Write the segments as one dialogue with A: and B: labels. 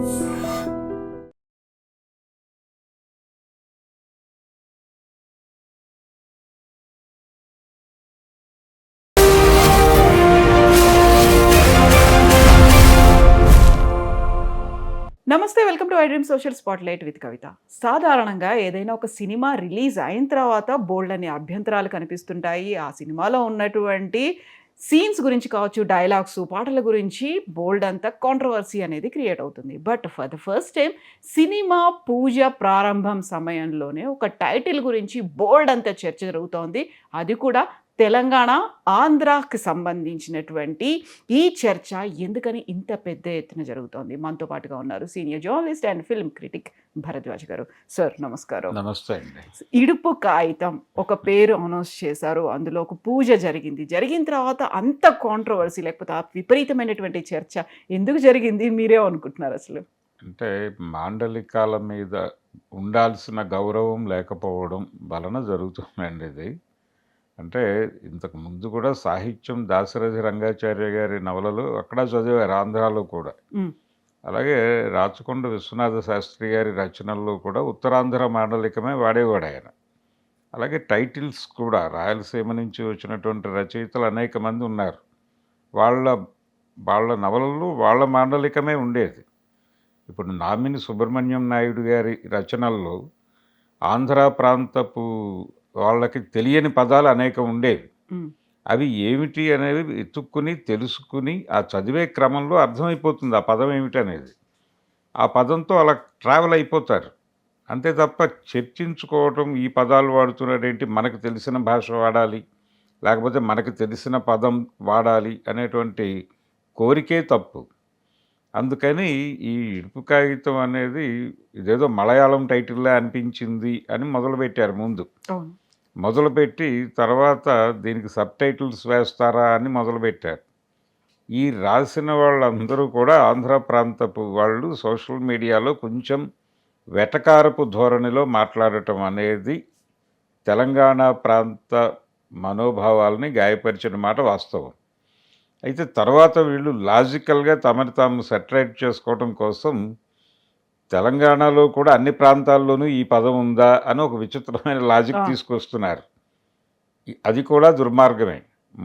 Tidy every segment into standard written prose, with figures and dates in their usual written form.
A: నమస్తే, welcome to I dream social spotlight with Kavitha. సాధారణంగా ఏదైనా ఒక సినిమా రిలీజ్ అయిన తర్వాత బోల్డన్ని అభ్యంతరాలు కనిపిస్తుంటాయి. ఆ సినిమాలో ఉన్నటువంటి సీన్స్ గురించి కావచ్చు, డైలాగ్స్, పాటల గురించి బోల్డ్ అంత కాంట్రవర్సీ అనేది క్రియేట్ అవుతుంది. But for the first time cinema పూజ ప్రారంభం సమయంలోనే ఒక టైటిల్ గురించి బోల్డ్ అంత చర్చ జరుగుతోంది. అది కూడా తెలంగాణ, ఆంధ్రాకి సంబంధించినటువంటి ఈ చర్చ ఎందుకని ఇంత పెద్ద ఎత్తున జరుగుతోంది? మనతో పాటుగా ఉన్నారు senior journalist and film critic Bharadwaj గారు. సార్ నమస్కారం.
B: నమస్తే అండి.
A: ఇడుపు కాగితం ఒక పేరు అనౌన్స్ చేశారు, అందులో ఒక పూజ జరిగిన తర్వాత అంత కాంట్రవర్సీ లేకపోతే ఆ విపరీతమైనటువంటి చర్చ ఎందుకు జరిగింది మీరే అనుకుంటున్నారు అసలు?
B: అంటే మాండలికాల మీద ఉండాల్సిన గౌరవం లేకపోవడం వలన జరుగుతుందండి ఇది. అంటే ఇంతకు ముందు కూడా సాహిత్యం దాశరథి రంగాచార్య గారి నవలలు అక్కడ చదివారు, ఆంధ్రాలో కూడా. అలాగే రాచకొండ విశ్వనాథ శాస్త్రి గారి రచనల్లో కూడా ఉత్తరాంధ్ర మాండలికమే వాడేవాడు ఆయన. అలాగే టైటిల్స్ కూడా రాయలసీమ నుంచి వచ్చినటువంటి రచయితలు అనేక మంది ఉన్నారు. వాళ్ళ వాళ్ళ నవలలు వాళ్ళ మాండలికమే ఉండేది. ఇప్పుడు నామిని సుబ్రహ్మణ్యం నాయుడు గారి రచనల్లో ఆంధ్ర ప్రాంతపు వాళ్ళకి తెలియని పదాలు అనేకం ఉండేవి. అవి ఏమిటి అనేవి ఎత్తుక్కుని తెలుసుకుని ఆ చదివే క్రమంలో అర్థమైపోతుంది ఆ పదం ఏమిటి అనేది. ఆ పదంతో అలా ట్రావెల్ అయిపోతారు. అంతే తప్ప చర్చించుకోవటం, ఈ పదాలు వాడుతున్నాడేంటి, మనకు తెలిసిన భాష వాడాలి లేకపోతే మనకు తెలిసిన పదం వాడాలి అనేటువంటి కోరికే తప్పు. అందుకని ఈ ఇడుపు కాగితం అనేది ఇదేదో మలయాళం టైటిల్లా అనిపించింది అని మొదలుపెట్టారు. ముందు మొదలుపెట్టి తర్వాత దీనికి సబ్ టైటిల్స్ వేస్తారా అని మొదలుపెట్టారు. ఈ రాసిన వాళ్ళందరూ కూడా ఆంధ్ర ప్రాంతపు వాళ్ళు సోషల్ మీడియాలో కొంచెం వెటకారపు ధోరణిలో మాట్లాడటం అనేది తెలంగాణ ప్రాంత మనోభావాలని గాయపరిచిన మాట వాస్తవం. అయితే తర్వాత వీళ్ళు లాజికల్గా తమని తాము సెటరేట్ చేసుకోవడం కోసం తెలంగాణలో కూడా అన్ని ప్రాంతాల్లోనూ ఈ పదం ఉందా అని ఒక విచిత్రమైన లాజిక్ తీసుకొస్తున్నారు. అది కూడా దుర్మార్గమే.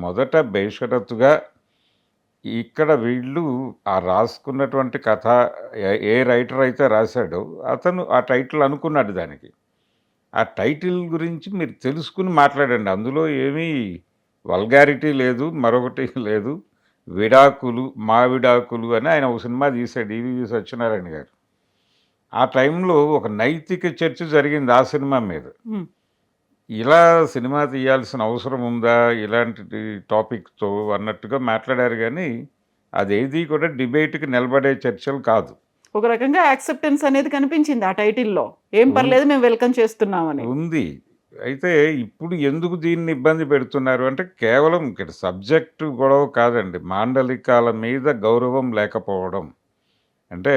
B: మొదట బేషరతుగా ఇక్కడ వీళ్ళు ఆ రాసుకున్నటువంటి కథ ఏ రైటర్ అయితే రాశాడో అతను ఆ టైటిల్ అనుకున్నాడు. దానికి ఆ టైటిల్ గురించి మీరు తెలుసుకుని మాట్లాడండి. అందులో ఏమీ వల్గారిటీ లేదు, మరొకటి లేదు. విడాకులు, మా విడాకులు అని ఆయన ఒక సినిమా తీశాడు, ఈవీవి సత్యనారాయణ గారు. ఆ టైంలో ఒక నైతిక చర్చ జరిగింది ఆ సినిమా మీద. ఇలా సినిమా తీయాల్సిన అవసరం ఉందా ఇలాంటి టాపిక్తో అన్నట్టుగా మాట్లాడారు. కానీ అదేది కూడా డిబేట్కి నిలబడే చర్చలు కాదు.
A: ఒక రకంగా యాక్సెప్టెన్స్ అనేది కనిపించింది ఆ టైటిల్లో. ఏం పర్లేదు, మేము వెల్కమ్ చేస్తున్నామని
B: ఉంది. అయితే ఇప్పుడు ఎందుకు దీన్ని ఇబ్బంది పెడుతున్నారు అంటే కేవలం ఇక్కడ సబ్జెక్టు గొడవ కాదండి, మాండలికాల మీద గౌరవం లేకపోవడం. అంటే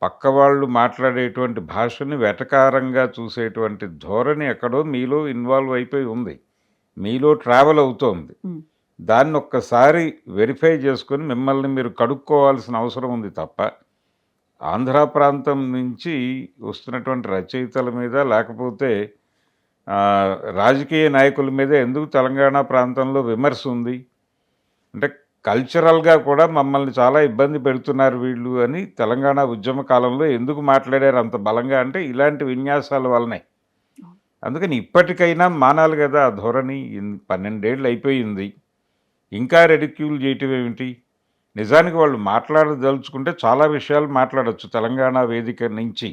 B: పక్క వాళ్ళు మాట్లాడేటువంటి భాషని వెటకారంగా చూసేటువంటి ధోరణి ఎక్కడో మీలో ఇన్వాల్వ్ అయిపోయి ఉంది, మీలో ట్రావెల్ అవుతోంది. దాన్ని ఒక్కసారి వెరిఫై చేసుకొని మిమ్మల్ని మీరు కడుక్కోవాల్సిన అవసరం ఉంది తప్ప ఆంధ్ర ప్రాంతం నుంచి వస్తున్నటువంటి రచయితల మీద లేకపోతే రాజకీయ నాయకుల మీద ఎందుకు తెలంగాణ ప్రాంతంలో విమర్శ ఉంది అంటే కల్చరల్గా కూడా మమ్మల్ని చాలా ఇబ్బంది పెడుతున్నారు వీళ్ళు అని తెలంగాణ ఉద్యమ కాలంలో ఎందుకు మాట్లాడారు అంత బలంగా అంటే ఇలాంటి విన్యాసాల వల్లనే. అందుకని ఇప్పటికైనా మానాలి కదా ఆ ధోరణి. 12 ఏళ్ళు అయిపోయింది, ఇంకా రెడిక్యూల్ చేయటం ఏమిటి? నిజానికి వాళ్ళు మాట్లాడదలుచుకుంటే చాలా విషయాలు మాట్లాడచ్చు తెలంగాణ వేదిక నుంచి.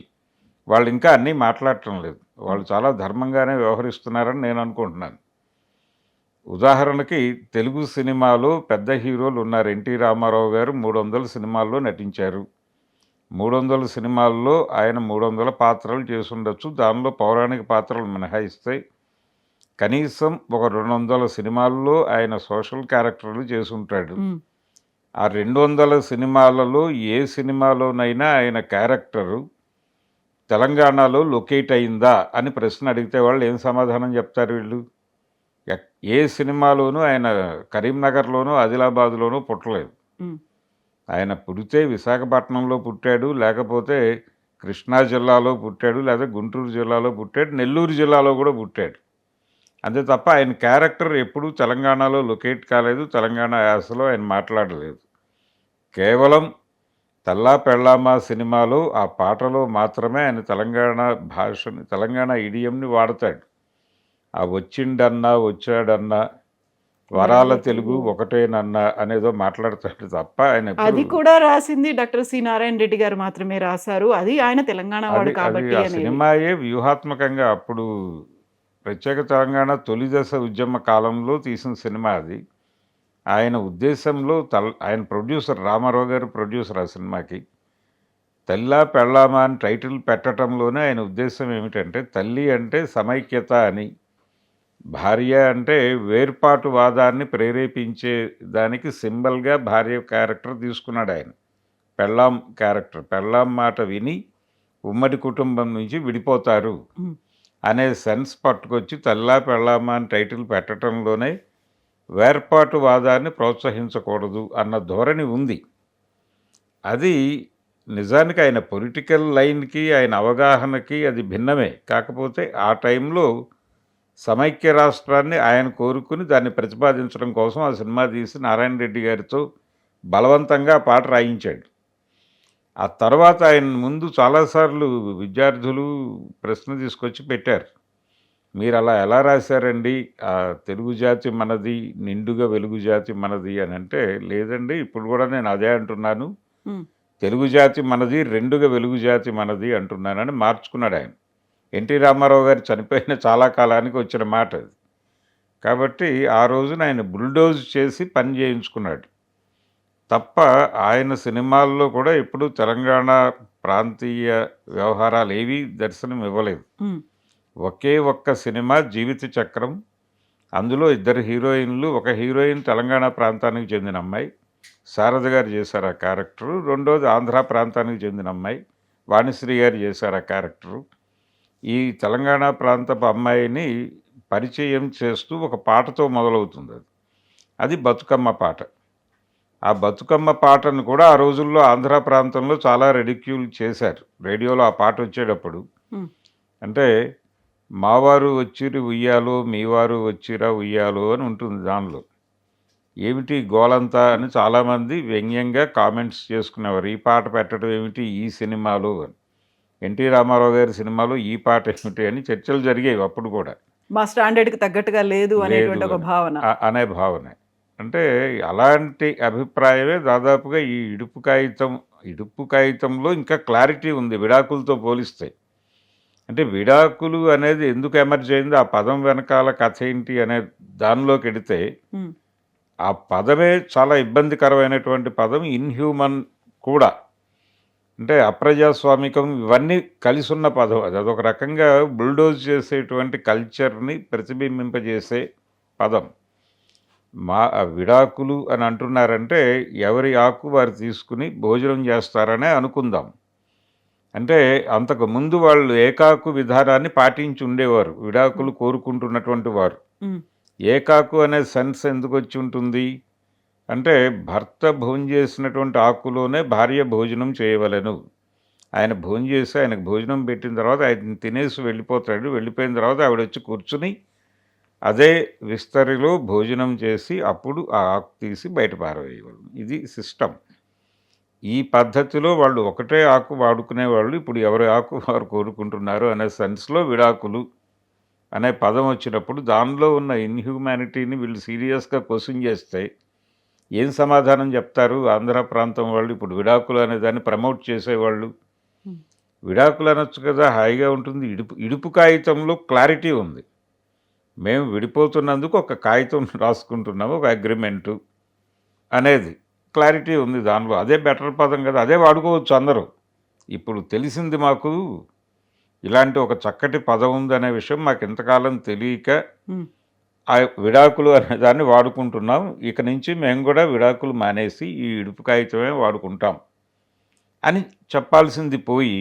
B: వాళ్ళు ఇంకా అన్నీ మాట్లాడటం లేదు. వాళ్ళు చాలా ధర్మంగానే వ్యవహరిస్తున్నారని నేను అనుకుంటున్నాను. ఉదాహరణకి తెలుగు సినిమాలో పెద్ద హీరోలు ఉన్నారు. ఎన్టీ రామారావు గారు 300 సినిమాల్లో నటించారు. 300 సినిమాల్లో ఆయన 300 పాత్రలు చేసి ఉండొచ్చు. దానిలో పౌరాణిక పాత్రలు మినహాయిస్తే కనీసం ఒక 200 సినిమాల్లో ఆయన సోషల్ క్యారెక్టర్లు చేసి ఉంటాడు. ఆ 200 సినిమాలలో ఏ సినిమాలోనైనా ఆయన క్యారెక్టరు తెలంగాణలో లొకేట్ అయిందా అని ప్రశ్న అడిగితే వాళ్ళు ఏం సమాధానం చెప్తారు? వీళ్ళు ఏ సినిమాలోనూ ఆయన కరీంనగర్లోనూ ఆదిలాబాద్లోనూ పుట్టలేదు. ఆయన పుడితే విశాఖపట్నంలో పుట్టాడు, లేకపోతే కృష్ణా జిల్లాలో పుట్టాడు, లేదా గుంటూరు జిల్లాలో పుట్టాడు, నెల్లూరు జిల్లాలో కూడా పుట్టాడు. అంతే తప్ప ఆయన క్యారెక్టర్ ఎప్పుడూ తెలంగాణలో లొకేట్ కాలేదు, తెలంగాణ యాసలో ఆయన మాట్లాడలేదు. కేవలం తెల్లా పెళ్ళామా సినిమాలో ఆ పాటలో మాత్రమే ఆయన తెలంగాణ భాషని, తెలంగాణ ఇడియంని వాడతాడు. ఆ వచ్చిండన్నా వచ్చాడన్నా వరాల తెలుగు ఒకటేనన్నా అనేదో మాట్లాడతాడు తప్ప ఆయన
A: అది కూడా రాసింది డాక్టర్ సి నారాయణ రెడ్డి గారు మాత్రమే రాశారు. అది ఆయన తెలంగాణ వాడు
B: అది
A: కాబట్టి
B: ఆ
A: అనేది.
B: సినిమాయే వ్యూహాత్మకంగా అప్పుడు ప్రత్యేక తెలంగాణ తొలి దశ ఉద్యమ కాలంలో తీసిన సినిమా అది. ఆయన ఉద్దేశంలో ఆయన ప్రొడ్యూసర్ రామారావు గారు ప్రొడ్యూసర్ ఆ సినిమాకి. తెల్లా పెళ్ళామా అని టైటిల్ పెట్టడంలోనే ఆయన ఉద్దేశం ఏమిటంటే, తల్లి అంటే సమైక్యత అని, భార్య అంటే వేర్పాటువాదాన్ని ప్రేరేపించే దానికి సింబల్గా భార్య క్యారెక్టర్ తీసుకున్నాడు ఆయన. పెళ్ళాం క్యారెక్టర్, పెళ్ళాం మాట విని ఉమ్మడి కుటుంబం నుంచి విడిపోతారు అనే సెన్స్ పట్టుకొచ్చి తెల్లా పెళ్ళామా అని టైటిల్ పెట్టడంలోనే వేర్పాటువాదాన్ని ప్రోత్సహించకూడదు అన్న ధోరణి ఉంది. అది నిజానికి ఆయన పొలిటికల్ లైన్కి, ఆయన అవగాహనకి అది భిన్నమే. కాకపోతే ఆ టైంలో సమైక్య రాష్ట్రాన్ని ఆయన కోరుకుని దాన్ని ప్రతిపాదించడం కోసం ఆ సినిమా తీసి నారాయణ రెడ్డి గారితో బలవంతంగా పాట రాయించాడు. ఆ తర్వాత ఆయన ముందు చాలాసార్లు విద్యార్థులు ప్రశ్న తీసుకొచ్చి పెట్టారు, మీరు అలా ఎలా రాశారండి, ఆ తెలుగు జాతి మనది, నిండుగా వెలుగు జాతి మనది అని. అంటే లేదండి, ఇప్పుడు కూడా నేను అదే అంటున్నాను, తెలుగు జాతి మనది, రెండుగా వెలుగు జాతి మనది అంటున్నానని మార్చుకున్నాడు ఆయన. ఎన్టీ రామారావు గారు చనిపోయిన చాలా కాలానికి వచ్చిన మాట అది. కాబట్టి ఆ రోజున ఆయన బుల్డోజ్ చేసి పని చేయించుకున్నాడు తప్ప ఆయన సినిమాల్లో కూడా ఎప్పుడూ తెలంగాణ ప్రాంతీయ వ్యవహారాలు ఏవీ దర్శనం ఇవ్వలేదు. ఒకే ఒక్క సినిమా జీవిత చక్రం, అందులో ఇద్దరు హీరోయిన్లు, ఒక హీరోయిన్ తెలంగాణ ప్రాంతానికి చెందిన అమ్మాయి, శారద గారు చేశారు ఆ క్యారెక్టరు. రెండోది ఆంధ్ర ప్రాంతానికి చెందిన అమ్మాయి వాణిశ్రీ గారు చేశారు ఆ క్యారెక్టరు. ఈ తెలంగాణ ప్రాంతపు అమ్మాయిని పరిచయం చేస్తూ ఒక పాటతో మొదలవుతుంది. అది బతుకమ్మ పాట. ఆ బతుకమ్మ పాటను కూడా ఆ రోజుల్లో ఆంధ్ర ప్రాంతంలో చాలా రెడిక్యూల్ చేశారు. రేడియోలో ఆ పాట వచ్చేటప్పుడు అంటే మావారు వచ్చిరి ఉయ్యాలో, మీవారు వచ్చిరా ఉయ్యాలో అని ఉంటుంది దానిలో. ఏమిటి గోలంతా అని చాలామంది వ్యంగ్యంగా కామెంట్స్ చేసుకునేవారు. ఈ పాట పెట్టడం ఏమిటి ఈ సినిమాలో అని, ఎన్టీ రామారావు గారి సినిమాలో ఈ పాట ఏమిటి అని చర్చలు జరిగేవి అప్పుడు కూడా.
A: మా స్టాండర్డ్కి తగ్గట్టుగా లేదు అనేటువంటి ఒక భావన,
B: అనే భావన. అంటే అలాంటి అభిప్రాయమే దాదాపుగా ఈ ఇడుపు కాగితంలో ఇంకా క్లారిటీ ఉంది విడాకులతో పోలిస్తే. అంటే విడాకులు అనేది ఎందుకు ఎమర్జ్ అయింది, ఆ పదం వెనకాల కథ ఏంటి అనే దానిలోకి వెడితే ఆ పదమే చాలా ఇబ్బందికరమైనటువంటి పదం. ఇన్హ్యూమన్ కూడా, అంటే అప్రజాస్వామికం, ఇవన్నీ కలిసి ఉన్న పదం అది. అదొక రకంగా బుల్డోజ్ చేసేటువంటి కల్చర్ని ప్రతిబింబింపజేసే పదం. విడాకులు అని అంటున్నారంటే ఎవరి ఆకు వారు తీసుకుని భోజనం చేస్తారనే అనుకుందాం. అంటే అంతకు ముందు వాళ్ళు ఏకాకు విధానాన్ని పాటించి ఉండేవారు విడాకులు కోరుకుంటున్నటువంటి వారు. ఏకాకు అనే సెన్స్ ఎందుకు వచ్చి ఉంటుంది అంటే, భర్త భోజనం చేసినటువంటి ఆకులోనే భార్య భోజనం చేయవలెను. ఆయన భోజనం చేసి ఆయనకు భోజనం పెట్టిన తర్వాత ఆయన తినేసి వెళ్ళిపోతాడు. వెళ్ళిపోయిన తర్వాత ఆవిడ వచ్చి కూర్చుని అదే విస్తరిలో భోజనం చేసి అప్పుడు ఆ ఆకు తీసి బయట పారవేయవాలి. ఇది సిస్టమ్. ఈ పద్ధతిలో వాళ్ళు ఒకటే ఆకు వాడుకునేవాళ్ళు. ఇప్పుడు ఎవరి ఆకు వారు కోరుకుంటున్నారు అనే సెన్స్లో విడాకులు అనే పదం వచ్చినప్పుడు దానిలో ఉన్న ఇన్హ్యూమానిటీని వీళ్ళు సీరియస్గా క్వశ్చన్ చేస్తే ఏం సమాధానం చెప్తారు ఆంధ్ర ప్రాంతం వాళ్ళు? ఇప్పుడు విడాకులు అనే దాన్ని ప్రమోట్ చేసేవాళ్ళు విడాకులు అనొచ్చు కదా, హాయిగా ఉంటుంది. ఇడుపు కాగితంలో క్లారిటీ ఉంది. మేము విడిపోతున్నందుకు ఒక కాగితం రాసుకుంటున్నాము, ఒక అగ్రిమెంటు అనేది క్లారిటీ ఉంది దానిలో. అదే బెటర్ పదం కదా, అదే వాడుకోవచ్చు అందరూ. ఇప్పుడు తెలిసింది మాకు ఇలాంటి ఒక చక్కటి పదం ఉందనే విషయం మాకు ఇంతకాలం తెలియక ఆ విడాకులు అనే దాన్ని వాడుకుంటున్నాం. ఇక నుంచి మేము కూడా విడాకులు మానేసి ఈ ఇడుపు కాగితమే వాడుకుంటాం అని చెప్పాల్సింది పోయి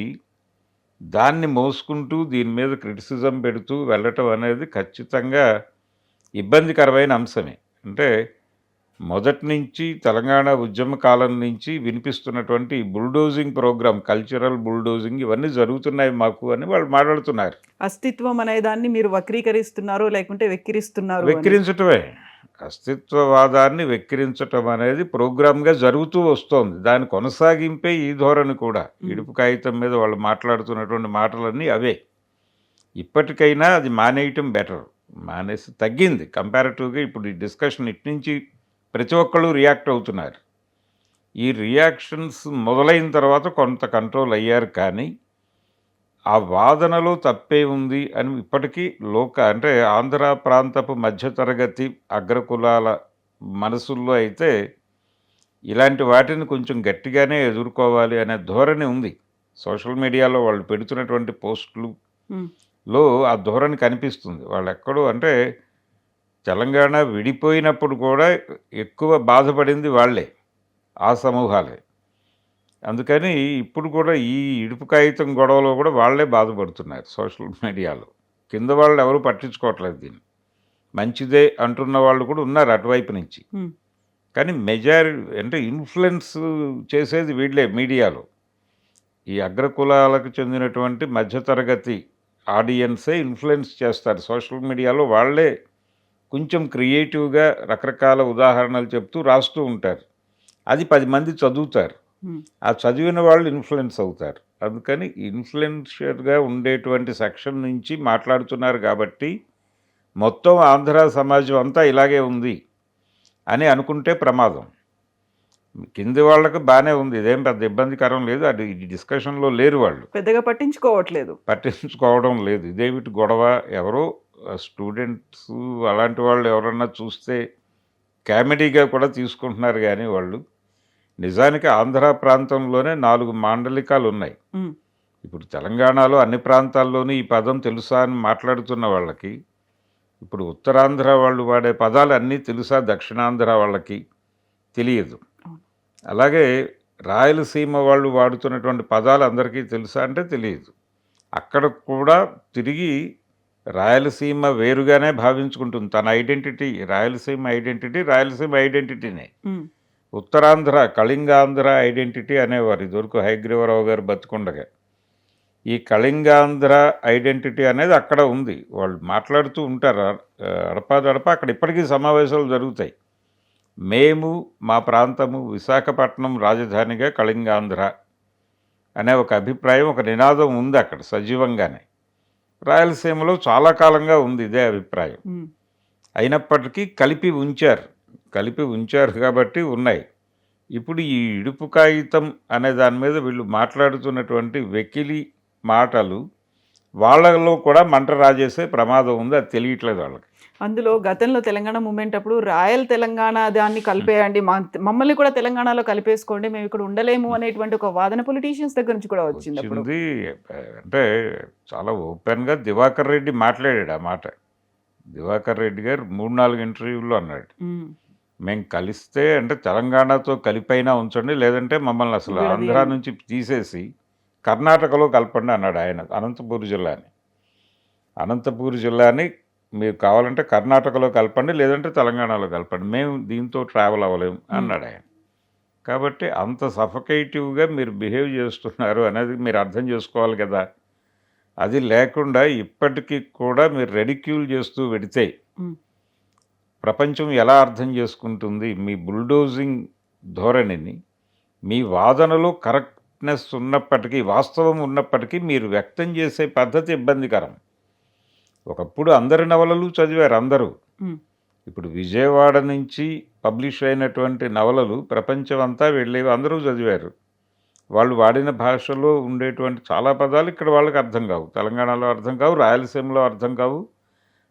B: దాన్ని మోసుకుంటూ దీని మీద క్రిటిసిజం పెడుతూ వెళ్ళటం అనేది ఖచ్చితంగా ఇబ్బందికరమైన అంశమే. అంటే మొదటి నుంచి తెలంగాణ ఉద్యమ కాలం నుంచి వినిపిస్తున్నటువంటి బుల్డోజింగ్ ప్రోగ్రామ్, కల్చరల్ బుల్డోజింగ్ ఇవన్నీ జరుగుతున్నాయి మాకు అని వాళ్ళు మాట్లాడుతున్నారు.
A: అస్తిత్వం అనే దాన్ని మీరు వక్రీకరిస్తున్నారు లేకుంటే వెక్కిరిస్తున్నారు అని.
B: వెక్కిరించటమే, అస్తిత్వవాదాన్ని వెక్కిరించటం అనేది ప్రోగ్రామ్గా జరుగుతూ వస్తోంది. దాని కొనసాగింపే ఈ ధోరణి కూడా. ఇడుపు కాగితం మీద వాళ్ళు మాట్లాడుతున్నటువంటి మాటలన్నీ అవే. ఇప్పటికైనా అది మానేయటం బెటర్. మానేసి తగ్గింది కంపారిటివ్గా. ఇప్పుడు ఈ డిస్కషన్ ఇటు నుంచి ప్రతి ఒక్కళ్ళు రియాక్ట్ అవుతున్నారు. ఈ రియాక్షన్స్ మొదలైన తర్వాత కొంత కంట్రోల్ అయ్యారు, కానీ ఆ వాదనలో తప్పే ఉంది అని ఇప్పటికీ అంటే ఆంధ్ర ప్రాంతపు మధ్యతరగతి అగ్రకులాల మనసుల్లో అయితే ఇలాంటి వాటిని కొంచెం గట్టిగానే ఎదుర్కోవాలి అనే ధోరణి ఉంది. సోషల్ మీడియాలో వాళ్ళు పెడుతున్నటువంటి పోస్టులలో ఆ ధోరణి కనిపిస్తుంది. వాళ్ళు ఎక్కడో అంటే తెలంగాణ విడిపోయినప్పుడు కూడా ఎక్కువ బాధపడింది వాళ్ళే, ఆ సమూహాలే. అందుకని ఇప్పుడు కూడా ఈ ఇడుపు కాగితం గొడవలో కూడా వాళ్ళే బాధపడుతున్నారు సోషల్ మీడియాలో. కింద వాళ్ళు ఎవరు పట్టించుకోవట్లేదు దీన్ని. మంచిదే అంటున్న వాళ్ళు కూడా ఉన్నారు అటువైపు నుంచి. కానీ అంటే ఇన్ఫ్లుయెన్స్ చేసేది వీళ్ళే మీడియాలో. ఈ అగ్రకులాలకు చెందినటువంటి మధ్యతరగతి ఆడియన్సే ఇన్ఫ్లుయెన్స్ చేస్తారు సోషల్ మీడియాలో. వాళ్ళే కొంచెం క్రియేటివ్గా రకరకాల ఉదాహరణలు చెప్తూ రాస్తూ ఉంటారు. అది 10 మంది చదువుతారు. ఆ చదివిన వాళ్ళు ఇన్ఫ్లుయెన్స్ అవుతారు. అందుకని ఇన్ఫ్లుయెన్షియర్గా ఉండేటువంటి సెక్షన్ నుంచి మాట్లాడుతున్నారు కాబట్టి మొత్తం ఆంధ్ర సమాజం అంతా ఇలాగే ఉంది అని అనుకుంటే ప్రమాదం. కింది వాళ్ళకి బాగానే ఉంది, ఇదేం పెద్ద ఇబ్బందికరం లేదు. అది డిస్కషన్లో లేరు, వాళ్ళు
A: పెద్దగా పట్టించుకోవడం
B: లేదు. ఇదేమిటి గొడవ, ఎవరో స్టూడెంట్స్ అలాంటి వాళ్ళు ఎవరన్నా చూస్తే కామెడీగా కూడా తీసుకుంటున్నారు. కానీ వాళ్ళు నిజానికి ఆంధ్ర ప్రాంతంలోనే 4 మాండలికాలు ఉన్నాయి. ఇప్పుడు తెలంగాణలో అన్ని ప్రాంతాల్లోనూ ఈ పదం తెలుసా అని మాట్లాడుతున్న వాళ్ళకి, ఇప్పుడు ఉత్తరాంధ్ర వాళ్ళు వాడే పదాలు అన్నీ తెలుసా దక్షిణాంధ్ర వాళ్ళకి తెలియదు. అలాగే రాయలసీమ వాళ్ళు వాడుతున్నటువంటి పదాలు అందరికీ తెలుసా అంటే తెలియదు. అక్కడ కూడా తిరిగి రాయలసీమ వేరుగానే భావించుకుంటుంది. తన ఐడెంటిటీ రాయలసీమ ఐడెంటిటీనే. ఉత్తరాంధ్ర కళింగాంధ్ర ఐడెంటిటీ అనేవారు ఇదివరకు హయగ్రీవరావు గారు బతుకుండగా. ఈ కళింగాంధ్ర ఐడెంటిటీ అనేది అక్కడ ఉంది. వాళ్ళు మాట్లాడుతూ ఉంటారు అడపాదడప. అక్కడ ఇప్పటికీ సమావేశాలు జరుగుతాయి. మేము మా ప్రాంతము విశాఖపట్నం రాజధానిగా కళింగాంధ్ర అనే ఒక అభిప్రాయం, ఒక నినాదం ఉంది అక్కడ సజీవంగానే. రాయలసీమలో చాలా కాలంగా ఉంది ఇదే అభిప్రాయం. అయినప్పటికీ కలిపి ఉంచారు కాబట్టి ఉన్నాయి. ఇప్పుడు ఈ ఇడుపు కాగితం అనే దాని మీద వీళ్ళు మాట్లాడుతున్నటువంటి వెకిలి మాటలు వాళ్ళలో కూడా మంట రాజేసే ప్రమాదం ఉంది. అది తెలియట్లేదు వాళ్ళకి.
A: అందులో గతంలో తెలంగాణ మూమెంట్ అప్పుడు రాయల్ తెలంగాణ దాన్ని కలిపేయండి, మమ్మల్ని కూడా తెలంగాణలో కలిపేసుకోండి, మేము ఇక్కడ ఉండలేము అనేటువంటి ఒక వాదన పొలిటీషియన్స్ దగ్గర నుంచి కూడా వచ్చింది.
B: అంటే చాలా ఓపెన్గా దివాకర్ రెడ్డి మాట్లాడాడు ఆ మాట. దివాకర్ రెడ్డి గారు 3-4 ఇంటర్వ్యూల్లో అన్నాడు, మేము కలిస్తే అంటే తెలంగాణతో కలిపైనా ఉంచండి, లేదంటే మమ్మల్ని అసలు ఆంధ్ర నుంచి తీసేసి కర్ణాటకలో కలపండి అన్నాడు ఆయన. అనంతపూర్ జిల్లాని మీరు కావాలంటే కర్ణాటకలో కలపండి, లేదంటే తెలంగాణలో కలపండి, మేము దీంతో ట్రావెల్ అవ్వలేము అన్నాడు ఆయన. కాబట్టి అంత సఫకేటివ్గా మీరు బిహేవ్ చేస్తున్నారు అనేది మీరు అర్థం చేసుకోవాలి కదా. అది లేకుండా ఇప్పటికీ కూడా మీరు రెడిక్యూల్ చేస్తూ పెడితే ప్రపంచం ఎలా అర్థం చేసుకుంటుంది మీ బుల్డోజింగ్ ధోరణిని? మీ వాదనలో కరెక్ట్నెస్ ఉన్నప్పటికీ, వాస్తవం ఉన్నప్పటికీ మీరు వ్యక్తం చేసే పద్ధతి ఇబ్బందికరం. ఒకప్పుడు అందరి నవలలు చదివారు అందరూ. ఇప్పుడు విజయవాడ నుంచి పబ్లిష్ అయినటువంటి నవలలు ప్రపంచం అంతా వెళ్ళేవి, అందరూ చదివారు. వాళ్ళు వాడిన భాషలో ఉండేటువంటి చాలా పదాలు ఇక్కడ వాళ్ళకి అర్థం కావు, తెలంగాణలో అర్థం కావు, రాయలసీమలో అర్థం కావు,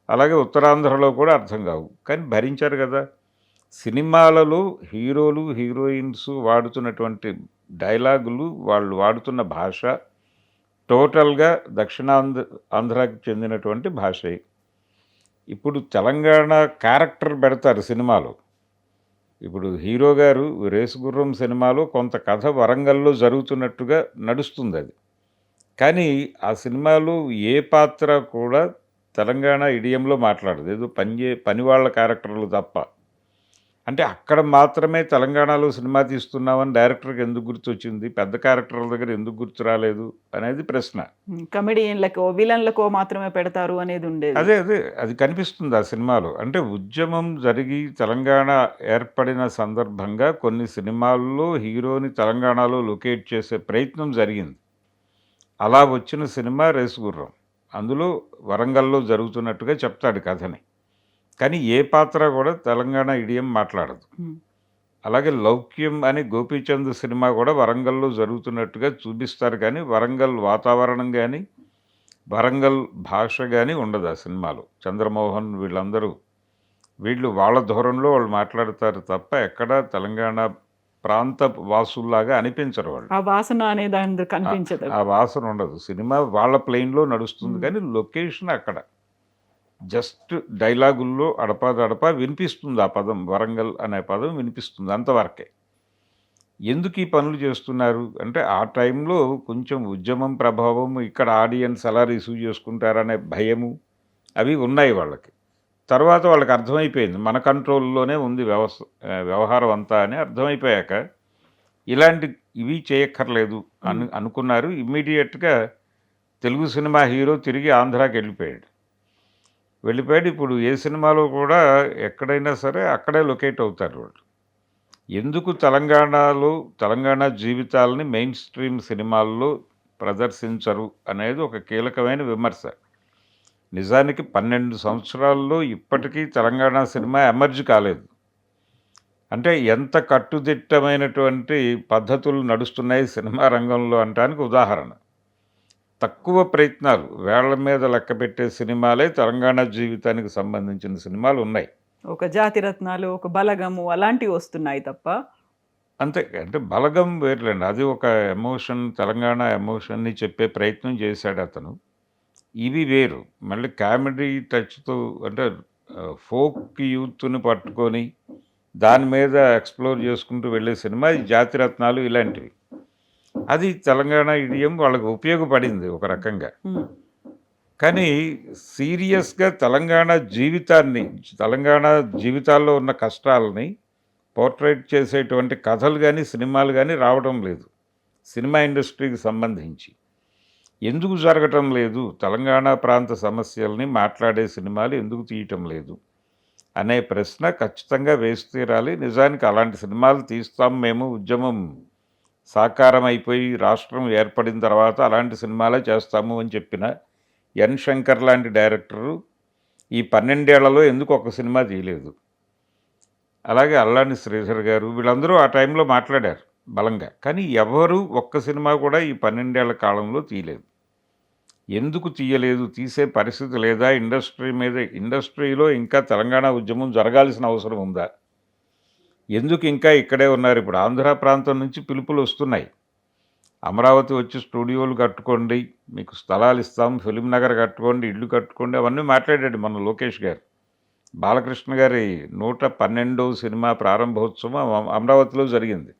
B: అలాగే ఉత్తరాంధ్రలో కూడా అర్థం కావు. కానీ భరించారు కదా. సినిమాలలో హీరోలు హీరోయిన్స్ వాడుతున్నటువంటి డైలాగులు, వాళ్ళు వాడుతున్న భాష టోటల్గా ఆంధ్రాకి చెందినటువంటి భాషే. ఇప్పుడు తెలంగాణ క్యారెక్టర్ పెడతారు సినిమాలో. ఇప్పుడు హీరో గారు రేసుగుర్రం సినిమాలో కొంత కథ వరంగల్లో జరుగుతున్నట్టుగా నడుస్తుంది అది. కానీ ఆ సినిమాలో ఏ పాత్ర కూడా తెలంగాణ ఇడియంలో మాట్లాడదు, ఏదో పనివాళ్ళ క్యారెక్టర్లు తప్ప. అంటే అక్కడ మాత్రమే తెలంగాణలో సినిమా తీస్తున్నామని డైరెక్టర్కి ఎందుకు గుర్తొచ్చింది, పెద్ద క్యారెక్టర్ల దగ్గర ఎందుకు గుర్తు రాలేదు అనేది ప్రశ్న.
A: కమెడియన్లకో విలన్లకో మాత్రమే పెడతారు అనేది ఉండేది.
B: అదే అదే అది కనిపిస్తుంది ఆ సినిమాలో. అంటే ఉద్యమం జరిగి తెలంగాణ ఏర్పడిన సందర్భంగా కొన్ని సినిమాల్లో హీరోని తెలంగాణలో లొకేట్ చేసే ప్రయత్నం జరిగింది. అలా వచ్చిన సినిమా రేసుగుర్రం. అందులో వరంగల్లో జరుగుతున్నట్టుగా చెప్తాడు కథని. కానీ ఏ పాత్ర కూడా తెలంగాణ ఇడియం మాట్లాడదు.
A: ఉమ్,
B: అలాగే లౌక్యం అని గోపీచంద్ సినిమా కూడా వరంగల్లో జరుగుతున్నట్టుగా చూపిస్తారు, కానీ వరంగల్ వాతావరణం కానీ వరంగల్ భాష కానీ ఉండదు ఆ సినిమాలో. చంద్రమోహన్ వీళ్ళు వాళ్ళ ధోరణిలో వాళ్ళు మాట్లాడతారు తప్ప ఎక్కడ తెలంగాణ ప్రాంత వాసుల్లాగా అనిపించరు వాళ్ళు.
A: ఆ వాసన అనే దాని కనిపించదు.
B: ఆ వాసన ఉండదు. సినిమా వాళ్ళ ప్లేన్లో నడుస్తుంది,
A: ఉమ్,
B: కానీ లొకేషన్ అక్కడ జస్ట్ డైలాగుల్లో అడపాదడపా వినిపిస్తుంది. ఆ పదం వరంగల్ అనే పదం వినిపిస్తుంది, అంతవరకే. ఎందుకు ఈ పనులు చేస్తున్నారు అంటే ఆ టైంలో కొంచెం ఉద్యమం ప్రభావం, ఇక్కడ ఆడియన్స్ ఎలా రిసీవ్ చేసుకుంటారనే భయము అవి ఉన్నాయి వాళ్ళకి. తర్వాత వాళ్ళకి అర్థమైపోయింది మన కంట్రోల్లోనే ఉంది వ్యవహారం అంతా అని అర్థమైపోయాక ఇవి చేయక్కర్లేదు అనుకున్నారు. ఇమ్మీడియట్గా తెలుగు సినిమా హీరో తిరిగి ఆంధ్రాకి వెళ్ళిపోయాడు. ఇప్పుడు ఏ సినిమాలో కూడా ఎక్కడైనా సరే అక్కడే లొకేట్ అవుతారు వాళ్ళు. ఎందుకు తెలంగాణ జీవితాలని మెయిన్ స్ట్రీమ్ సినిమాల్లో ప్రదర్శించరు అనేది ఒక కీలకమైన విమర్శ. నిజానికి 12 సంవత్సరాల్లో ఇప్పటికీ తెలంగాణ సినిమా ఎమర్జ్ కాలేదు. అంటే ఎంత కట్టుదిట్టమైనటువంటి పద్ధతులు నడుస్తున్నాయి సినిమా రంగంలో అనడానికి ఉదాహరణ. తక్కువ ప్రయత్నాలు, వేళ్ల మీద లెక్క పెట్టే సినిమాలే తెలంగాణ జీవితానికి సంబంధించిన సినిమాలు ఉన్నాయి.
A: ఒక జాతిరత్నాలు, ఒక బలగము అలాంటివి వస్తున్నాయి తప్ప.
B: అంతే. అంటే బలగం వేర్లేండి, అది ఒక ఎమోషన్, తెలంగాణ ఎమోషన్ని చెప్పే ప్రయత్నం చేశాడు అతను. ఇవి వేరు. మళ్ళీ కామెడీ టచ్తో అంటే ఫోక్ యూత్ని పట్టుకొని దాని మీద ఎక్స్ప్లోర్ చేసుకుంటూ వెళ్ళే సినిమా ఈ జాతిరత్నాలు ఇలాంటివి. అది తెలంగాణ ఇడియం వాళ్ళకి ఉపయోగపడింది ఒక రకంగా.
A: ఉమ్,
B: కానీ సీరియస్గా తెలంగాణ జీవితాల్లో ఉన్న కష్టాలని పోర్ట్రేట్ చేసేటువంటి కథలు కానీ సినిమాలు కానీ రావడం లేదు సినిమా ఇండస్ట్రీకి సంబంధించి. ఎందుకు జరగటం లేదు, తెలంగాణ ప్రాంత సమస్యల్ని మాట్లాడే సినిమాలు ఎందుకు తీయటం లేదు అనే ప్రశ్న ఖచ్చితంగా వేసి తీరాలి. నిజానికి అలాంటి సినిమాలు తీస్తాం మేము, ఉద్యమం సాకారం అయిపోయి రాష్ట్రం ఏర్పడిన తర్వాత అలాంటి సినిమాలే చేస్తాము అని చెప్పిన ఎన్ శంకర్ లాంటి డైరెక్టరు ఈ 12 ఏళ్లలో ఎందుకు ఒక సినిమా తీయలేదు. అలాగే అల్లాని శ్రీధర్ గారు వీళ్ళందరూ ఆ టైంలో మాట్లాడారు బలంగా, కానీ ఎవరు ఒక్క సినిమా కూడా ఈ 12 ఏళ్ల కాలంలో తీయలేదు. ఎందుకు తీయలేదు, తీసే పరిస్థితి లేదా, ఇండస్ట్రీలో ఇంకా తెలంగాణ ఉద్యమం జరగాల్సిన అవసరం ఉందా, ఎందుకు ఇంకా ఇక్కడే ఉన్నారు? ఇప్పుడు ఆంధ్ర ప్రాంతం నుంచి పిలుపులు వస్తున్నాయి, అమరావతి వచ్చి స్టూడియోలు కట్టుకోండి, మీకు స్థలాలు ఇస్తాం, ఫిలిం నగర్ కట్టుకోండి, ఇళ్ళు కట్టుకోండి, అవన్నీ మాట్లాడాడు మన లోకేష్ గారు. బాలకృష్ణ గారి 112వ సినిమా ప్రారంభోత్సవం అమరావతిలో జరిగింది.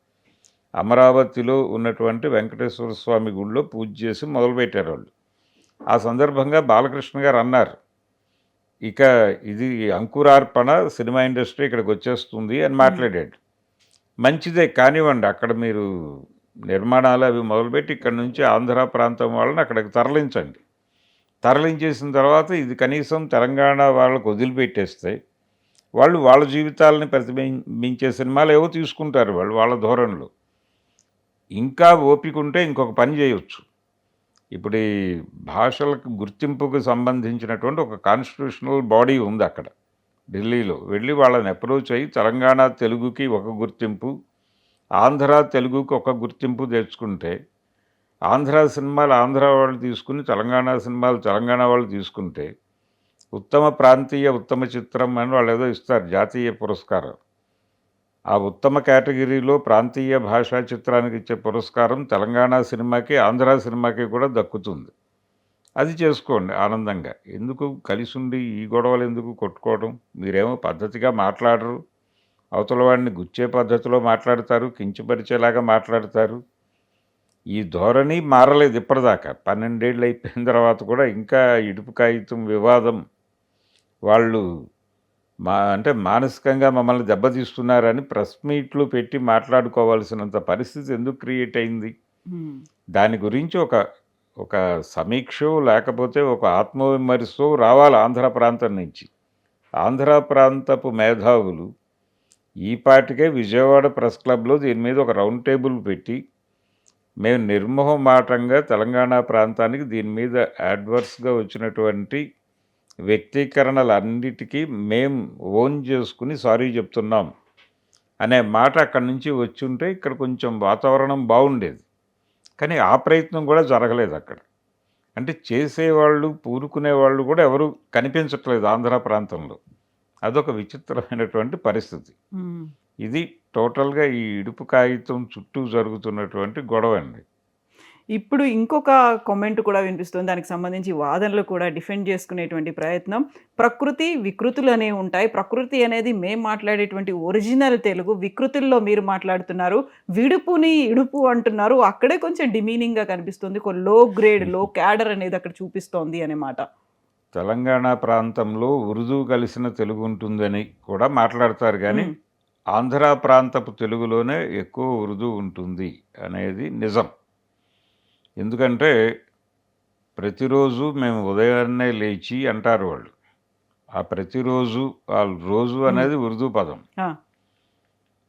B: అమరావతిలో ఉన్నటువంటి వెంకటేశ్వర స్వామి గుడిలో పూజ చేసి మొదలుపెట్టారు వాళ్ళు. ఆ సందర్భంగా బాలకృష్ణ గారు అన్నారు, ఇక ఇది అంకురార్పణ, సినిమా ఇండస్ట్రీ ఇక్కడికి వచ్చేస్తుంది అని మాట్లాడాడు. మంచిదే కానివ్వండి, అక్కడ మీరు నిర్మాణాలు అవి మొదలుపెట్టి ఇక్కడ నుంచి ఆంధ్ర ప్రాంతం వాళ్ళని అక్కడికి తరలించేసిన తర్వాత ఇది కనీసం తెలంగాణ వాళ్ళకు వదిలిపెట్టేస్తే వాళ్ళు వాళ్ళ జీవితాలని ప్రతిబింబించే సినిమాలు ఏవో తీసుకుంటారు వాళ్ళ ధోరణిలో. ఇంకా ఓపిక ఉంటే ఇంకొక పని చేయవచ్చు. ఇప్పుడు ఈ భాషలకు గుర్తింపుకు సంబంధించినటువంటి ఒక కాన్స్టిట్యూషనల్ బాడీ ఉంది అక్కడ ఢిల్లీలో. వెళ్ళి వాళ్ళని అప్రోచ్ అయ్యి తెలంగాణ తెలుగుకి ఒక గుర్తింపు, ఆంధ్ర తెలుగుకి ఒక గుర్తింపు తెచ్చుకుంటే, ఆంధ్ర సినిమాలు ఆంధ్ర వాళ్ళు తీసుకుని తెలంగాణ సినిమాలు తెలంగాణ వాళ్ళు తీసుకుంటే ఉత్తమ ప్రాంతీయ ఉత్తమ చిత్రం అని వాళ్ళు ఏదో ఇస్తారు జాతీయ పురస్కారం. ఆ ఉత్తమ కేటగిరీలో ప్రాంతీయ భాషా చిత్రానికి ఇచ్చే పురస్కారం తెలంగాణ సినిమాకి ఆంధ్ర సినిమాకి కూడా దక్కుతుంది. అది చేసుకోండి ఆనందంగా. ఎందుకు కలిసి ఉండి ఈ గొడవలు ఎందుకు కొట్టుకోవడం? మీరేమో పద్ధతిగా మాట్లాడరు, అవతల వాడిని గుచ్చే పద్ధతిలో మాట్లాడతారు, కించపరిచేలాగా మాట్లాడతారు. ఈ ధోరణి మారలేదు ఇప్పటిదాకా. 12 ఏళ్ళు అయిపోయిన తర్వాత కూడా ఇంకా ఇడుపు కాగితం వివాదం వాళ్ళు అంటే మానసికంగా మమ్మల్ని దెబ్బతీస్తున్నారని ప్రెస్ మీట్లు పెట్టి మాట్లాడుకోవాల్సినంత పరిస్థితి ఎందుకు క్రియేట్ అయింది?
A: హ్మ్.
B: దాని గురించి ఒక ఒక సమీక్షో లేకపోతే ఒక ఆత్మవిమర్శో రావాలి ఆంధ్ర ప్రాంతం నుంచి. ఆంధ్ర ప్రాంతపు మేధావులు ఈ పాటికే విజయవాడ ప్రెస్ క్లబ్లో దీని మీద ఒక రౌండ్ టేబుల్ పెట్టి మేము నిర్మోహమాటంగా తెలంగాణ ప్రాంతానికి దీని మీద అడ్వర్స్గా వచ్చినటువంటి వ్యక్తీకరణలన్నిటికీ మేము ఓన్ చేసుకుని సారీ చెప్తున్నాం అనే మాట అక్కడి నుంచి వచ్చి ఉంటే ఇక్కడ కొంచెం వాతావరణం బాగుండేది. కానీ ఆ ప్రయత్నం కూడా జరగలేదు అక్కడ. అంటే చేసేవాళ్ళు పూనుకునేవాళ్ళు కూడా ఎవరు కనిపించట్లేదు ఆంధ్ర ప్రాంతంలో. అదొక విచిత్రమైనటువంటి పరిస్థితి.
A: హ్మ్.
B: ఇది టోటల్గా ఈ ఇడుపు కాగితం చుట్టూ జరుగుతున్నటువంటి గొడవ అండి.
A: ఇప్పుడు ఇంకొక కామెంట్ కూడా వినిపిస్తుంది. దానికి సంబంధించి వాదనలు కూడా డిఫెండ్ చేసుకునేటువంటి ప్రయత్నం. ప్రకృతి, వికృతులు అనేవి ఉంటాయి. ప్రకృతి అనేది మేము మాట్లాడేటువంటి ఒరిజినల్ తెలుగు. వికృతుల్లో మీరు మాట్లాడుతున్నారు. విడుపుని ఇడుపు అంటున్నారు. అక్కడే కొంచెం డిమీనింగ్‌గా కనిపిస్తుంది. ఒక లో గ్రేడ్, లో క్యాడర్ అనేది అక్కడ చూపిస్తోంది అనే మాట.
B: తెలంగాణ ప్రాంతంలో ఉర్దూ కలిసిన తెలుగు ఉంటుందని కూడా మాట్లాడతారు కానీ
A: హ్మ్.
B: ఆంధ్ర ప్రాంతపు తెలుగులోనే ఎక్కువ ఉర్దూ ఉంటుంది అనేది నిజం. ఎందుకంటే ప్రతిరోజు మేము ఉదయాన్నే లేచి అంటారు వాళ్ళు. ఆ ప్రతిరోజు వాళ్ళు రోజు
A: హ్మ్.
B: అనేది ఉర్దూ పదం.
A: ఆ!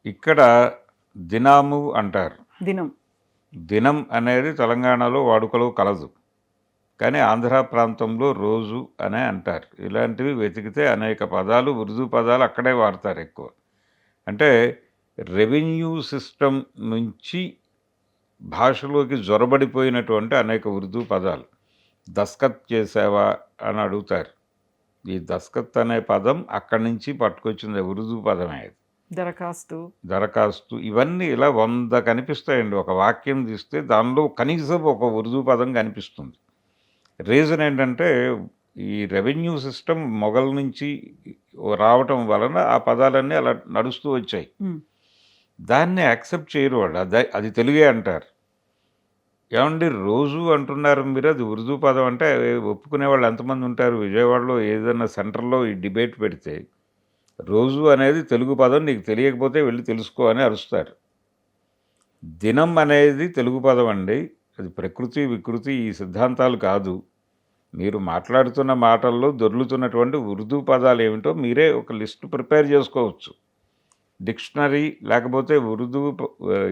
B: ఇక్కడ దినాము అంటారు.
A: దినం.
B: దినం అనేది తెలంగాణలో వాడుకలో కలదు. కానీ ఆంధ్ర ప్రాంతంలో రోజు అనే అంటారు. ఇలాంటివి వెతికితే అనేక పదాలు ఉర్దూ పదాలు అక్కడే వాడతారు ఎక్కువ. అంటే రెవెన్యూ సిస్టమ్ నుంచి భాషలోకి జొరబడిపోయినటువంటి అనేక ఉర్దూ పదాలు. దస్కత్ చేసావా అని అడుగుతారు. ఈ దస్కత్ అనే పదం అక్కడి నుంచి పట్టుకొచ్చింది, ఉర్దూ పదమే అది.
A: దరఖాస్తు.
B: దరఖాస్తు ఇవన్నీ ఇలా 100 కనిపిస్తాయండి. ఒక వాక్యం తీస్తే దానిలో కనీసం ఒక ఉర్దూ పదం కనిపిస్తుంది. రీజన్ ఏంటంటే ఈ రెవెన్యూ సిస్టమ్ మొఘల్ నుంచి రావటం వలన ఆ పదాలన్నీ అలా నడుస్తూ వచ్చాయి.
A: హ్మ్.
B: దాన్ని యాక్సెప్ట్ చేయరు వాళ్ళు. అది తెలుగే అంటారు. ఏమండి రోజు అంటున్నారు మీరు, అది ఉర్దూ పదం అంటే ఒప్పుకునే వాళ్ళు ఎంతమంది ఉంటారు? విజయవాడలో ఏదైనా సెంటర్లో ఈ డిబేట్ పెడితే రోజు అనేది తెలుగు పదం, నీకు తెలియకపోతే వెళ్ళి తెలుసుకో అని అరుస్తారు. దినం అనేది తెలుగు పదం అండి. అది ప్రకృతి వికృతి ఈ సిద్ధాంతాలు కాదు. మీరు మాట్లాడుతున్న మాటల్లో దొర్లుతున్నటువంటి ఉర్దూ పదాలు ఏమిటో మీరే ఒక లిస్ట్ ప్రిపేర్ చేసుకోవచ్చు. డిక్షనరీ లేకపోతే ఉర్దూ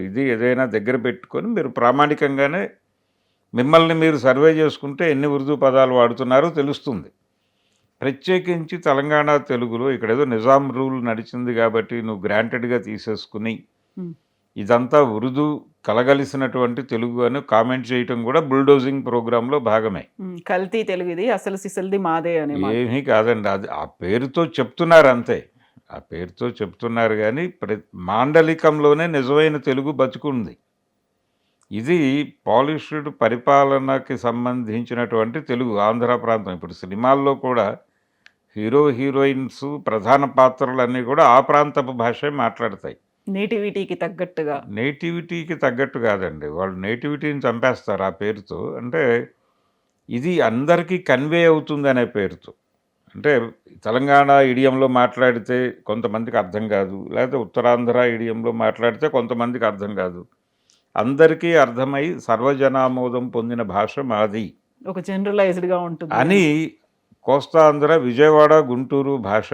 B: ఇది ఏదైనా దగ్గర పెట్టుకొని మీరు ప్రామాణికంగానే మిమ్మల్ని మీరు సర్వే చేసుకుంటే ఎన్ని ఉర్దూ పదాలు వాడుతున్నారో తెలుస్తుంది. ప్రత్యేకించి తెలంగాణ తెలుగులో ఇక్కడ ఏదో నిజాం రూల్ నడిచింది కాబట్టి నువ్వు గ్రాంటెడ్గా తీసేసుకుని
A: హ్మ్.
B: ఇదంతా ఉర్దూ కలగలిసినటువంటి తెలుగు అని కామెంట్ చేయటం కూడా బుల్డోజింగ్ ప్రోగ్రాంలో భాగమే.
A: హ్మ్. కల్తీ తెలుగు ఇది. అసలు సిసల్ది మాదే అనే మాట.
B: ఏమీ కాదండి. అది ఆ పేరుతో చెప్తున్నారు అంతే. ఆ పేరుతో చెప్తున్నారు కానీ మాండలికంలోనే నిజమైన తెలుగు బతుకుంది. ఇది పాలిష్డ్ పరిపాలనకి సంబంధించినటువంటి తెలుగు ఆంధ్ర ప్రాంతం. ఇప్పుడు సినిమాల్లో కూడా హీరో హీరోయిన్స్ ప్రధాన పాత్రలన్నీ కూడా ఆ ప్రాంతపు భాషే మాట్లాడతాయి.
A: నేటివిటీకి తగ్గట్టుగా.
B: నేటివిటీకి తగ్గట్టు కాదండి, వాళ్ళు నేటివిటీని చంపేస్తారు ఆ పేరుతో. అంటే ఇది అందరికీ కన్వే అవుతుంది అనే పేరుతో. అంటే తెలంగాణ ఇడియంలో మాట్లాడితే కొంతమందికి అర్థం కాదు, లేకపోతే ఉత్తరాంధ్ర ఇడియంలో మాట్లాడితే కొంతమందికి అర్థం కాదు. అందరికీ అర్థమై సర్వజనామోదం పొందిన భాష మాది
A: ఒక జనరలైజ్డ్‌గా ఉంటుంది
B: అని కోస్తాంధ్ర, విజయవాడ, గుంటూరు భాష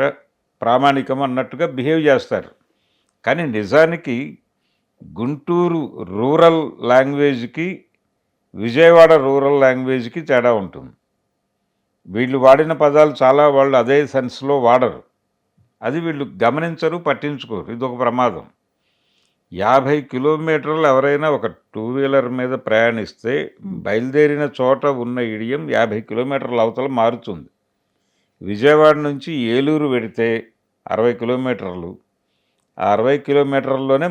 B: ప్రామాణికం అన్నట్టుగా బిహేవ్ చేస్తారు. కానీ నిజానికి గుంటూరు రూరల్ లాంగ్వేజ్కి విజయవాడ రూరల్ లాంగ్వేజ్కి తేడా ఉంటుంది. వీళ్ళు వాడిన పదాలు చాలా వాళ్ళు అదే సెన్స్లో వాడరు. అది వీళ్ళు గమనించరు, పట్టించుకోరు. ఇదొక ప్రమాదం. 50 కిలోమీటర్లు ఎవరైనా ఒక 2 వీలర్ మీద ప్రయాణిస్తే బయలుదేరిన చోట ఉన్న ఇడియం 50 కిలోమీటర్ల అవతల మారుతుంది. విజయవాడ నుంచి ఏలూరు వెడితే 60 కిలోమీటర్లు. ఆ 60 కిలోమీటర్లలోనే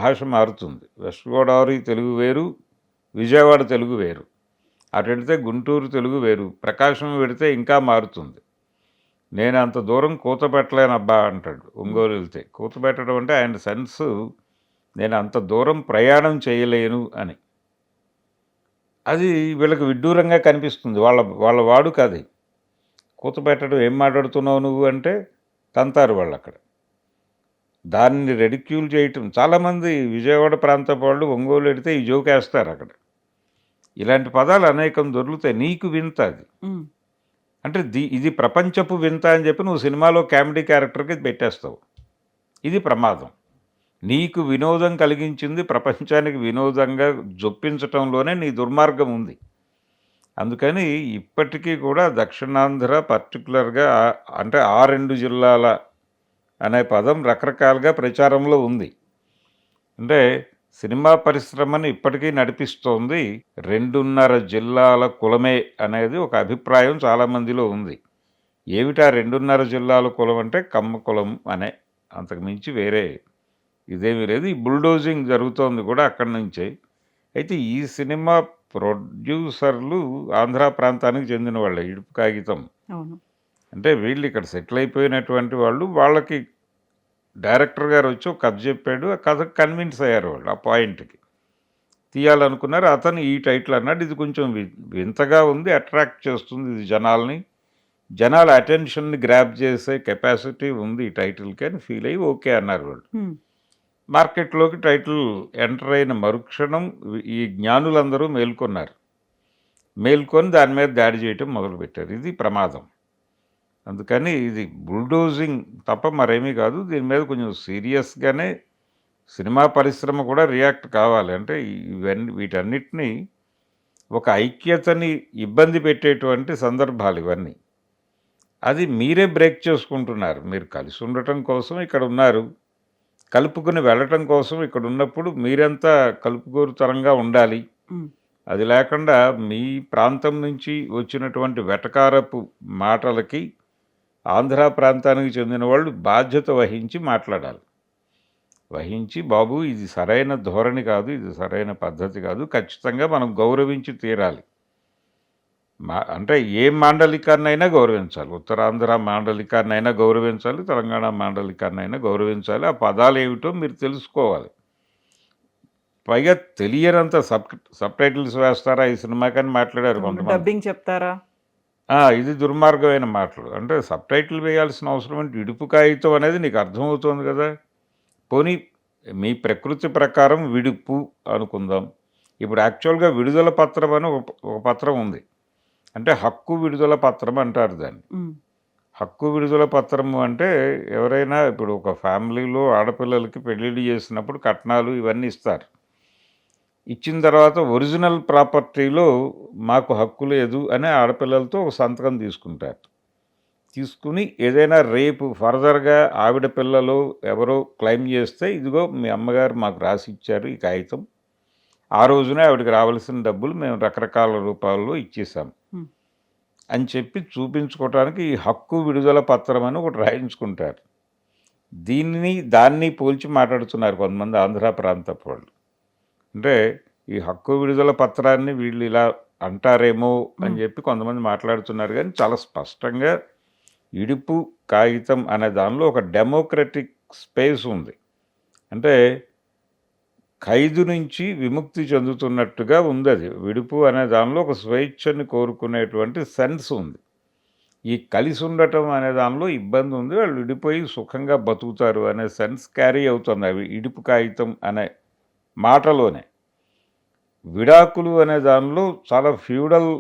B: భాష మారుతుంది. వెస్ట్ గోదావరి తెలుగు వేరు, విజయవాడ తెలుగు వేరు. అటు వెళితే గుంటూరు తెలుగు వేరు, ప్రకాశం వెడితే ఇంకా మారుతుంది. నేను అంత దూరం కూత పెట్టలేనబ్బా అంటాడు ఒంగోలు వెళ్తే. కూత పెట్టడం అంటే ఆయన సెన్స్, నేను అంత దూరం ప్రయాణం చేయలేను అని. అది వీళ్ళకి విడ్డూరంగా కనిపిస్తుంది. వాళ్ళ వాడుక అది. కూత పెట్టడం, ఏం మాట్లాడుతున్నావు నువ్వు అంటే తంతారు వాళ్ళు అక్కడ. దాన్ని రెడిక్యూల్ చేయటం చాలామంది విజయవాడ ప్రాంతపు వాళ్ళు ఒంగోలు వెడితే ఈ జోక్ వేస్తారు అక్కడ. ఇలాంటి పదాలు అనేకం దొరుకుతాయి. నీకు వింత అది.
A: ఉమ్,
B: అంటే ఇది ప్రపంచపు వింత అని చెప్పి నువ్వు సినిమాలో కామెడీ క్యారెక్టర్కి పెట్టేస్తావు. ఇది ప్రమాదం. నీకు వినోదం కలిగించింది ప్రపంచానికి వినోదంగా జొప్పించటంలోనే నీ దుర్మార్గం ఉంది. అందుకని ఇప్పటికీ కూడా దక్షిణాంధ్ర పర్టికులర్గా అంటే ఆ 2 జిల్లాల అనే పదం రకరకాలుగా ప్రచారంలో ఉంది. అంటే సినిమా పరిశ్రమని ఇప్పటికీ నడిపిస్తోంది 2.5 జిల్లాల కులమే అనేది ఒక అభిప్రాయం చాలామందిలో ఉంది. ఏమిటా 2.5 జిల్లాల కులం అంటే కమ్మ కులం అనే, అంతకు మించి వేరే ఇదేమీ లేదు. ఈ బుల్డోజింగ్ జరుగుతోంది కూడా అక్కడి నుంచే. అయితే ఈ సినిమా ప్రొడ్యూసర్లు ఆంధ్ర ప్రాంతానికి చెందిన వాళ్ళే. ఇడుపు కాగితం
A: అవును.
B: అంటే వీళ్ళు ఇక్కడ సెటిల్ అయిపోయినటువంటి వాళ్ళు. వాళ్ళకి డైరెక్టర్ గారు వచ్చి ఒక కథ చెప్పాడు. ఆ కథకు కన్విన్స్ అయ్యారు వాళ్ళు. ఆ పాయింట్కి తీయాలనుకున్నారు. అతను ఈ టైటిల్ అన్నాడు. ఇది కొంచెం వింతగా ఉంది, అట్రాక్ట్ చేస్తుంది ఇది జనాల్ని, జనాల అటెన్షన్ని గ్రాప్ చేసే కెపాసిటీ ఉంది ఈ టైటిల్కి అని ఫీల్ అయ్యి ఓకే అన్నారు వాళ్ళు.
A: ఉమ్,
B: మార్కెట్లోకి టైటిల్ ఎంటర్ అయిన మరుక్షణం ఈ జ్ఞానులందరూ మేల్కొన్నారు. మేల్కొని దాని మీద దాడి చేయటం మొదలుపెట్టారు. ఇది ప్రమాదం. అందుకని ఇది బుల్డోజింగ్ తప్ప మరేమీ కాదు. దీని మీద కొంచెం సీరియస్గానే సినిమా పరిశ్రమ కూడా రియాక్ట్ కావాలి. అంటే వీటన్నిటినీ ఒక ఐక్యతని ఇబ్బంది పెట్టేటువంటి సందర్భాలు ఇవన్నీ. అది మీరే బ్రేక్ చేసుకుంటున్నారు. మీరు కలిసి ఉండటం కోసం ఇక్కడ ఉన్నారు, కలుపుకుని వెళ్ళటం కోసం ఇక్కడ ఉన్నప్పుడు మీరంతా కలుపుగోరుతరంగా ఉండాలి.
A: ఉమ్,
B: అది లేకుండా మీ ప్రాంతం నుంచి వచ్చినటువంటి వెటకారపు మాటలకి ఆంధ్ర ప్రాంతానికి చెందిన వాళ్ళు బాధ్యత వహించి మాట్లాడాలి. వహించి బాబు ఇది సరైన ధోరణి కాదు, ఇది సరైన పద్ధతి కాదు, ఖచ్చితంగా మనం గౌరవించి తీరాలి. అంటే ఏ మాండలికాన్నైనా గౌరవించాలి. ఉత్తరాంధ్ర మాండలికాన్నైనా గౌరవించాలి, తెలంగాణ మాండలికాన్నైనా గౌరవించాలి. ఆ పదాలు ఏమిటో మీరు తెలుసుకోవాలి. పైగా తెలియనంత సబ్ టైటిల్స్ వేస్తారా ఈ సినిమాకని మాట్లాడారు కొంతమంది.
A: డబ్బింగ్ చెప్తారా?
B: ఇది దుర్మార్గమైన మాటలు. అంటే సబ్ టైటిల్ వేయాల్సిన అవసరం అంటే ఇడుపు కాగితం అనేది నీకు అర్థమవుతుంది కదా. పోనీ మీ ప్రకృతి ప్రకారం విడుపు అనుకుందాం. ఇప్పుడు యాక్చువల్గా విడుదల పత్రం అని ఒక పత్రం ఉంది. అంటే హక్కు విడుదల పత్రం అంటారు దాన్ని.
A: ఉమ్,
B: హక్కు విడుదల పత్రము అంటే ఎవరైనా ఇప్పుడు ఒక ఫ్యామిలీలో ఆడపిల్లలకి పెళ్ళిళ్ళు చేసినప్పుడు కట్నాలు ఇవన్నీ ఇస్తారు. ఇచ్చిన తర్వాత ఒరిజినల్ ప్రాపర్టీలో మాకు హక్కు లేదు అని ఆడపిల్లలతో ఒక సంతకం తీసుకుంటారు. తీసుకుని ఏదైనా రేపు ఫర్దర్గా ఆవిడ పిల్లలు ఎవరో క్లెయిమ్ చేస్తే ఇదిగో మీ అమ్మగారు మాకు రాసి ఇచ్చారు ఈ కాగితం, ఆ రోజునే ఆవిడకి రావాల్సిన డబ్బులు మేము రకరకాల రూపాల్లో ఇచ్చేసాం అని చెప్పి చూపించుకోవడానికి ఈ హక్కు విడుదల పత్రం అని ఒకటి రాయించుకుంటారు. దాన్ని పోల్చి మాట్లాడుతున్నారు కొంతమంది ఆంధ్ర ప్రాంతపు వాళ్ళు. అంటే ఈ హక్కు విడుదల పత్రాన్ని వీళ్ళు ఇలా అంటారేమో అని చెప్పి కొంతమంది మాట్లాడుతున్నారు. కానీ చాలా స్పష్టంగా ఇడుపు కాగితం అనే దానిలో ఒక డెమోక్రటిక్ స్పేస్ ఉంది. అంటే ఖైదు నుంచి విముక్తి చెందుతున్నట్టుగా ఉంది. అది విడుపు అనే దానిలో ఒక స్వేచ్ఛని కోరుకునేటువంటి సెన్స్ ఉంది. ఈ కలిసి ఉండటం అనే దానిలో ఇబ్బంది ఉంది, వాళ్ళు విడిపోయి సుఖంగా బతుకుతారు అనే సెన్స్ క్యారీ అవుతుంది అవి ఇడుపు కాగితం అనే మాటలోనే. విడాకులు అనే దానిలో చాలా ఫ్యూడల్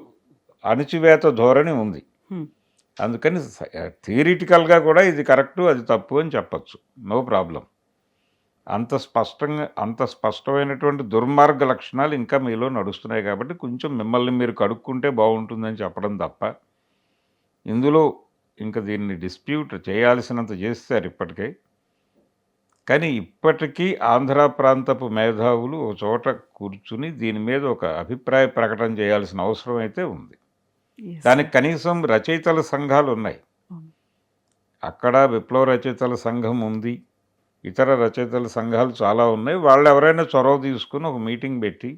B: అణచివేత ధోరణి ఉంది. అందుకని థియరిటికల్గా కూడా ఇది కరెక్టు అది తప్పు అని చెప్పచ్చు, నో ప్రాబ్లం. అంత స్పష్టమైనటువంటి దుర్మార్గ లక్షణాలు ఇంకా మీలో నడుస్తున్నాయి కాబట్టి కొంచెం మిమ్మల్ని మీరు కడుక్కుంటే బాగుంటుందని చెప్పడం తప్ప ఇందులో ఇంకా దీన్ని డిస్ప్యూట్ చేయాల్సినంత చేస్తారు ఇప్పటికే. కానీ ఇప్పటికీ ఆంధ్ర ప్రాంతపు మేధావులు ఒక చోట కూర్చుని దీని మీద ఒక అభిప్రాయ ప్రకటన చేయాల్సిన అవసరం అయితే ఉంది. దానికి కనీసం రచయితల సంఘాలు ఉన్నాయి. అక్కడ విప్లవ రచయితల సంఘం ఉంది, ఇతర రచయితల సంఘాలు చాలా ఉన్నాయి. వాళ్ళు ఎవరైనా చొరవ తీసుకుని ఒక మీటింగ్ పెట్టి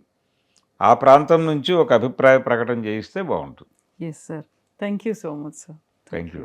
B: ఆ ప్రాంతం నుంచి ఒక అభిప్రాయ ప్రకటన చేయిస్తే బాగుంటుంది.
A: Yes sir, thank you so much sir.
B: Thank you.